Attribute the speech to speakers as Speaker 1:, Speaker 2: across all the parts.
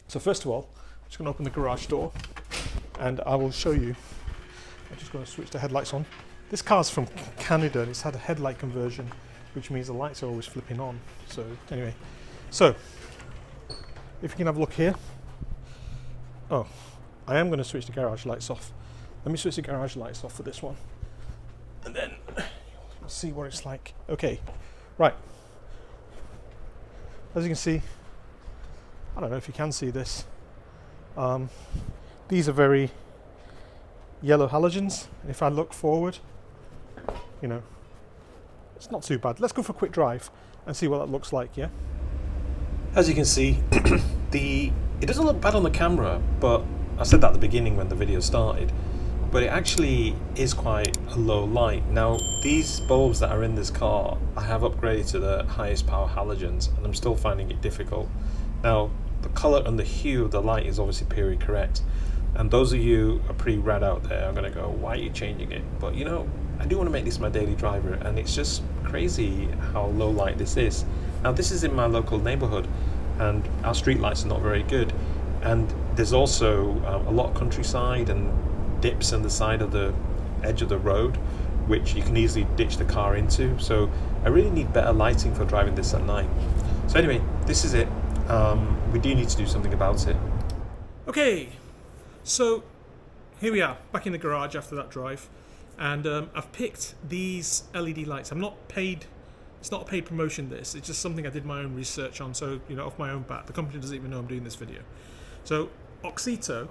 Speaker 1: So first of all, I'm just going to open the garage door and I will show you. I'm just going to switch the headlights on. This car's from Canada and it's had a headlight conversion, which means the lights are always flipping on. So anyway, so if you can have a look here. Oh, I am going to switch the garage lights off. Let me switch the garage lights off for this one. And then we'll see what it's like. Okay, right. As you can see, I don't know if you can see this. These are very yellow halogens. If I look forward, you know, it's not too bad. Let's go for a quick drive and see what that looks like, yeah? As you can see, it doesn't look bad on the camera, but I said that at the beginning when the video started, but it actually is quite a low light. Now, these bulbs that are in this car, I have upgraded to the highest power halogens, and I'm still finding it difficult. Now, the colour and the hue of the light is obviously period correct, and those of you are pretty rad out there are going to go, why are you changing it? But you know, I do want to make this my daily driver, and it's just crazy how low light this is. Now, this is in my local neighbourhood, and our street lights are not very good, and there's also a lot of countryside and dips in the side of the edge of the road, which you can easily ditch the car into. So I really need better lighting for driving this at night. So anyway, this is it. We do need to do something about it. Okay, so here we are back in the garage after that drive, and I've picked these LED lights. I'm not paid. It's not a paid promotion, this. It's just something I did my own research on, so, you know, off my own bat. The company doesn't even know I'm doing this video. So, Auxito,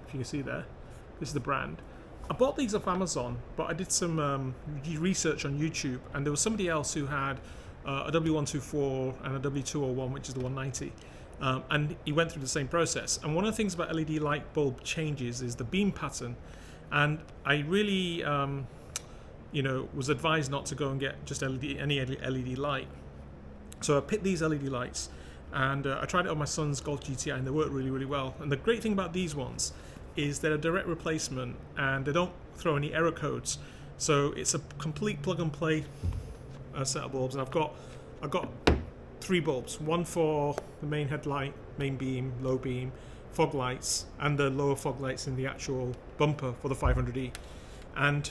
Speaker 1: if you can see there, this is the brand. I bought these off Amazon, but I did some research on YouTube, and there was somebody else who had a W124 and a W201, which is the 190, and he went through the same process. And one of the things about LED light bulb changes is the beam pattern, and I really... you know, was advised not to go and get just any LED light. So I picked these LED lights, and I tried it on my son's Golf GTI, and they work really, really well. And the great thing about these ones is they're a direct replacement, and they don't throw any error codes. So it's a complete plug and play set of bulbs. And I've got 3 bulbs: one for the main headlight, main beam, low beam, fog lights, and the lower fog lights in the actual bumper for the 500e. And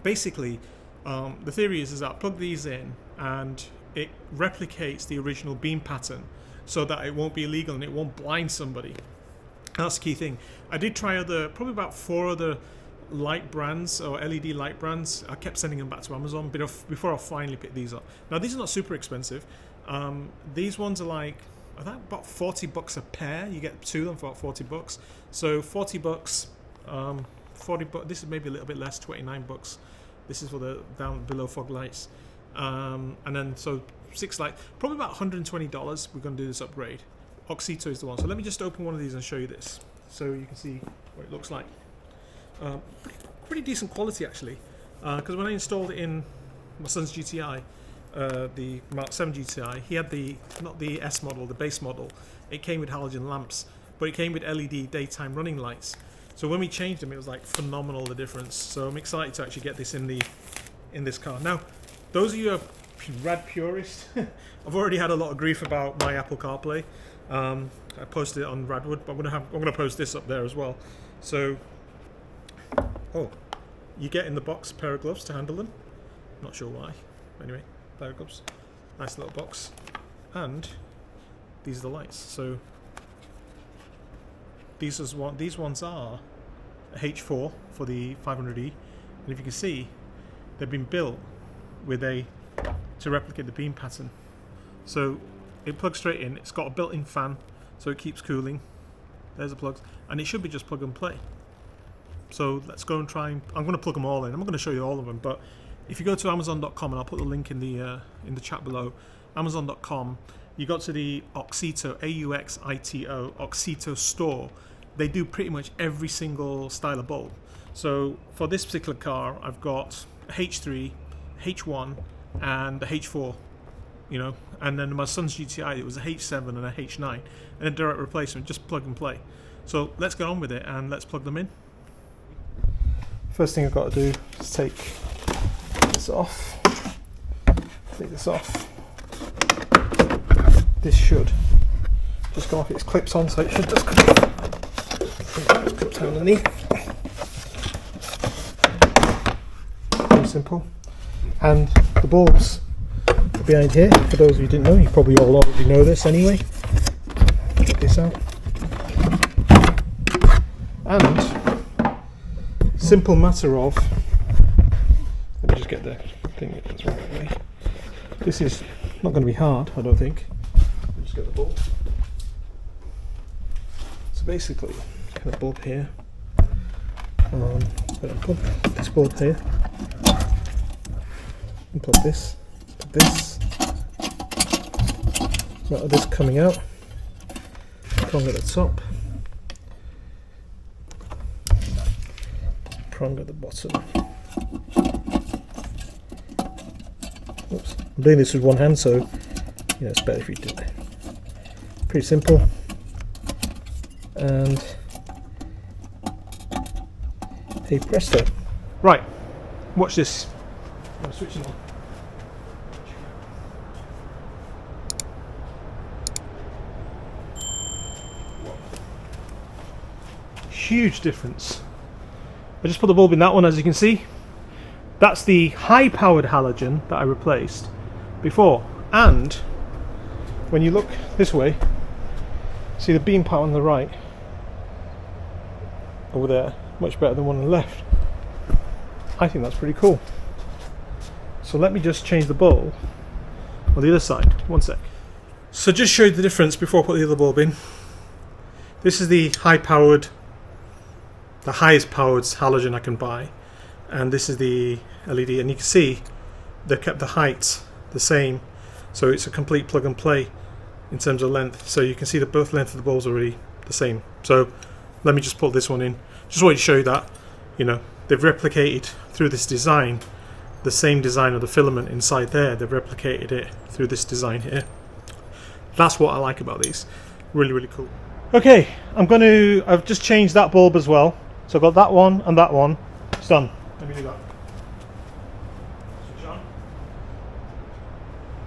Speaker 1: basically, the theory is that I plug these in and it replicates the original beam pattern so that it won't be illegal and it won't blind somebody. That's the key thing. I did try probably about 4 other light brands or LED light brands. I kept sending them back to Amazon before I finally picked these up. Now, these are not super expensive. These ones are like, I think about $40 a pair. You get 2 of them for about $40. So $40, $40. This is maybe a little bit less, $29. This is for the down below fog lights, and then so 6 lights, probably about $120. We're going to do this upgrade. Auxito is the one. So let me just open one of these and show you this, so you can see what it looks like. Pretty decent quality actually, because when I installed it in my son's GTI, the Mark 7 GTI, he had not the S model, the base model. It came with halogen lamps, but it came with LED daytime running lights. So when we changed them, it was like phenomenal, the difference. So I'm excited to actually get this in this car. Now, those of you who are rad purists, I've already had a lot of grief about my Apple CarPlay. I posted it on Radwood, but I'm gonna post this up there as well. So, you get in the box a pair of gloves to handle them. Not sure why. Anyway, pair of gloves. Nice little box. And these are the lights. So these ones are a H4 for the 500e, and if you can see, they've been built to replicate the beam pattern. So it plugs straight in. It's got a built-in fan, so it keeps cooling. There's the plugs, and it should be just plug and play. So let's go and try. I'm going to plug them all in. I'm not going to show you all of them, but if you go to Amazon.com, and I'll put the link in the chat below, Amazon.com, you go to the Auxito, AUXITO, Auxito store. They do pretty much every single style of bulb. So for this particular car, I've got a H3, H1, and a H4, you know, and then my son's GTI, it was a H7 and a H9, and a direct replacement, just plug and play. So let's get on with it and let's plug them in. First thing I've got to do is take this off. Take this off. This should just gone off its clips on, so it should just come off. Clips down underneath. Very simple. And the bulbs are behind here. For those of you who didn't know, you probably all already know this anyway. Get this out. And simple matter of, let me just get the thing that's right away. This is not going to be hard, I don't think. I'll just get the bulb. So basically, get a bulb here. Put this bulb here. And put this. Put this. Got this coming out. Prong at the top. Prong at the bottom. Oops. I'm doing this with one hand, so it's better if you do it. Pretty simple. And hey presto. Right, watch this. I'm switching on. Huge difference. I just put the bulb in that one, as you can see. That's the high-powered halogen that I replaced before. And when you look this way, see the beam part on the right over there, much better than one on the left. I think that's pretty cool. So let me just change the bulb on the other side. One sec. So just show you the difference before I put the other bulb in. This is the high-powered, the highest powered halogen I can buy, and this is the LED, and you can see they've kept the height the same, so it's a complete plug and play in terms of length. So you can see that both length of the bulbs are already the same. So let me just put this one in. Just wanted to show you that they've replicated through this design the same design of the filament inside there. They've replicated it through this design here. That's what I like about these. Really, really cool. Okay, I've just changed that bulb as well. So I've got that one and that one. It's done. Let me do that. Switch on.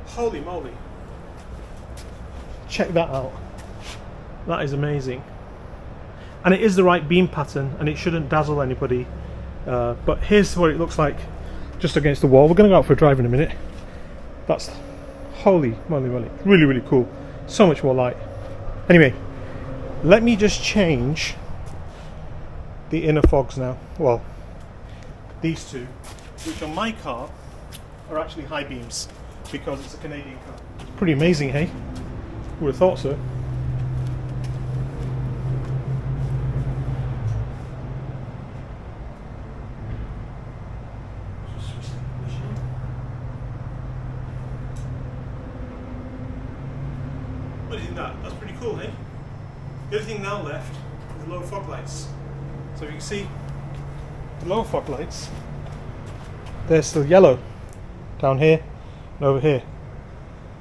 Speaker 1: Holy moly. Check that out. That is amazing. And it is the right beam pattern, and it shouldn't dazzle anybody. But here's what it looks like just against the wall. We're going to go out for a drive in a minute. That's holy moly. Really, really cool. So much more light. Anyway, let me just change the inner fogs now. Well, these two, which on my car are actually high beams because it's a Canadian car. It's pretty amazing, hey? Who would have thought so? What do you think of that? That's pretty cool, hey? The only thing now left is the low fog lights. So you can see the lower fog lights, they're still yellow down here and over here.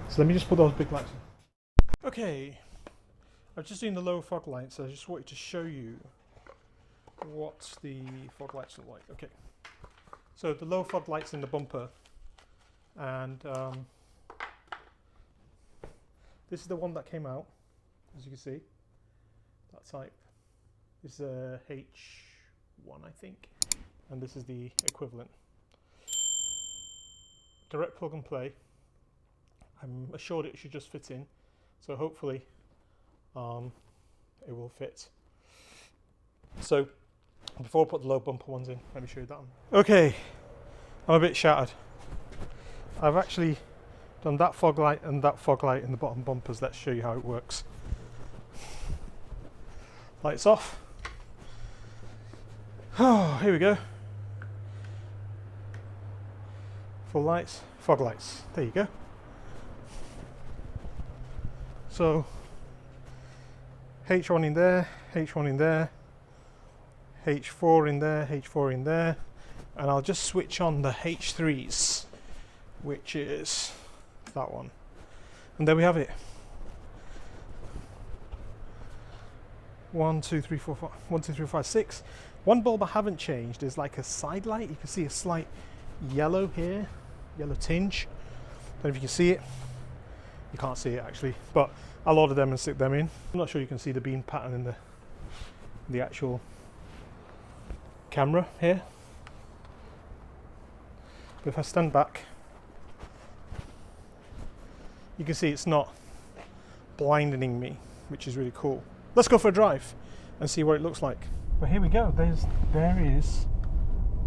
Speaker 1: So let me just put those big lights in. Okay, I've just seen the lower fog lights. I just wanted to show you what the fog lights look like. Okay, so the low fog lights in the bumper, and this is the one that came out, as you can see, that type. This is a H1, I think, and this is the equivalent. Direct plug and play. I'm assured it should just fit in, so hopefully it will fit. So before I put the low bumper ones in, let me show you that one. Okay, I'm a bit shattered. I've actually done that fog light and that fog light in the bottom bumpers. Let's show you how it works. Lights off. Oh, here we go. Full lights, fog lights. There you go. So H1 in there, H1 in there, H4 in there, H4 in there, and I'll just switch on the H3s, which is that one. And there we have it. 1, 2, 3, 4, 5, 1, 2, 3, 4, 5, 6. One bulb I haven't changed is like a side light. You can see a slight yellow here, yellow tinge. I don't know if you can see it. You can't see it actually, but I'll order them and stick them in. I'm not sure you can see the beam pattern in the actual camera here. But if I stand back, you can see it's not blinding me, which is really cool. Let's go for a drive and see what it looks like. But here we go. There is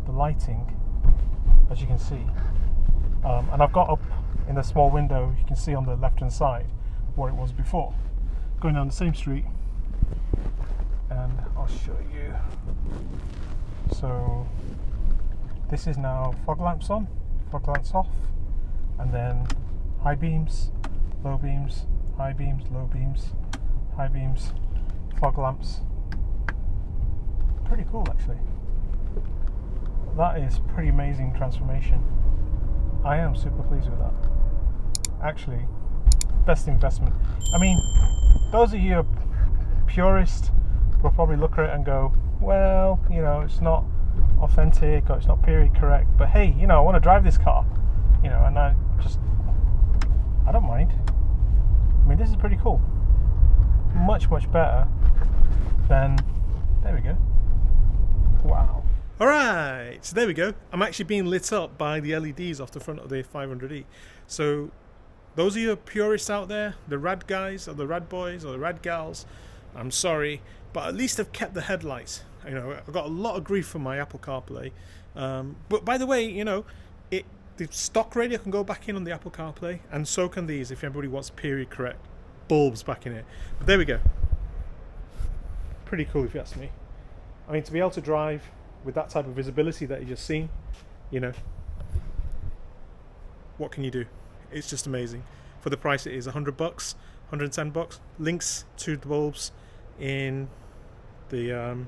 Speaker 1: the lighting, as you can see, and I've got up in the small window. You can see on the left hand side where it was before. Going down the same street, and I'll show you. So this is now fog lamps on, fog lamps off, and then high beams, low beams, high beams, low beams, high beams, fog lamps. Pretty cool actually. That is pretty amazing transformation. I am super pleased with that. Actually, best investment. I mean, those of you purists will probably look at it and go, well, you know, it's not authentic or it's not period correct, but hey, you know, I want to drive this car, you know, and I don't mind. I mean, this is pretty cool. Much better than, there we go. Wow. Alright, so there we go. I'm actually being lit up by the LEDs off the front of the 500e. So those of you purists out there, the rad guys or the rad boys or the rad gals, I'm sorry, but at least I've kept the headlights. You know, I've got a lot of grief from my Apple CarPlay. But by the way, you know, the stock radio can go back in on the Apple CarPlay, and so can these if anybody wants period correct bulbs back in it. But there we go. Pretty cool if you ask me. I mean, to be able to drive with that type of visibility that you just seen, you know, what can you do? It's just amazing. For the price it is, $100, $110. Links to the bulbs in the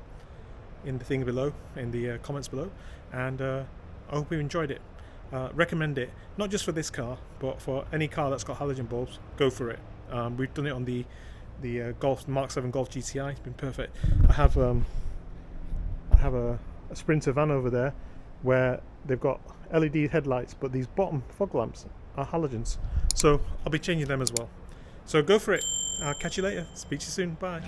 Speaker 1: thing below, in the comments below, and I hope you enjoyed it. Recommend it, not just for this car, but for any car that's got halogen bulbs. Go for it. We've done it on the Golf Mark 7 Golf GTI. It's been perfect. I have a Sprinter van over there where they've got LED headlights, but these bottom fog lamps are halogens, so I'll be changing them as well. So go for it. I'll catch you later. Speak to you soon. Bye.